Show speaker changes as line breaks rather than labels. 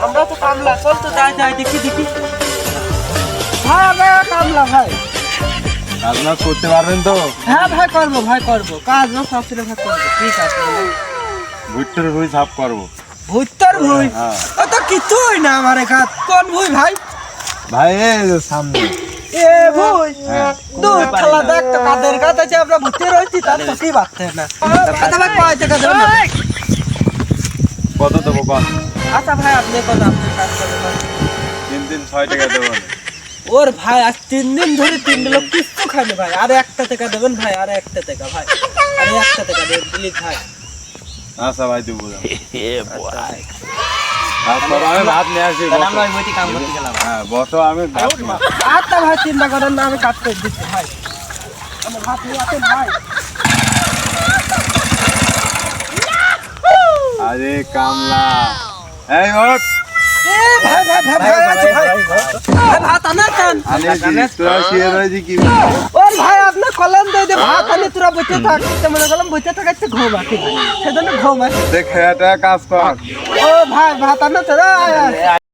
আমরা তো কামলা, চল তো যাই যাই দেখি দেখি। ভাই আমরা কামলা ভাই।
কাজ বাজ করতে পারবেন তো?
হ্যাঁ ভাই করবো, ভাই করবো, কাজ না সব ছিল ভাই করবো। ঠিক আছে
ভুট্টার ভুই সাফ করবো।
ভুট্টার ভুই?
হ্যাঁ।
ও তো কিছুই না আমার কাজ। কোন ভুই ভাই?
ভাই এই যে সামনে।
এ ভুই
হ্যাঁ।
দুধ থালা দেখ তো কাদের কাছে যে আমরা ভুট্টে রয়েছি তার তো কি বাড়তে না। আচ্ছা ভাই কয় টাকা দেবেন?
কত দেবো কন?
আচ্ছা ভাই আপনি কত, আপনি কাজ করবেন?
3 দিন 6 টাকা দেবো।
ওর ভাই আজ 3 দিন ধরে 3 লোক কিছু খায়নি ভাই। আরে 1 টাকা দেবেন ভাই, আরে 1 টাকা ভাই, আরে 1 টাকা দেবেন প্লিজ ভাই।
আচ্ছা ভাই দেবো। তারপর আমি ভাত নিয়ে আসি।
আমরা ওই বইটি কাম করতে গেলাম।
হ্যাঁ বসো, আমি ভাত নিয়ে আসি।
আচ্ছা ভাই চিন্তা করেন না, আমি কাজ করে দিচ্ছি ভাই। আমার ভাত নিয়ে আসেন ভাই।
আরে কামলা এই ওঠ।
এ ভাই ভাই ভাই ভাই আছে ভাই। ভাই ভাত আনাছেন?
আরে তোরা শুয়ে রয়েছি কি?
ওর ভাই আপনি কলম দিয়ে দে, ভাত আনি তোরা বসে থাক। মনে করলাম বসে থাকাচ্ছে ঘুম আসে, সেজন্য ঘুম আসে।
দেখ খেয়াটা কাজ কর।
ও ভাই ভাত আনাছেন?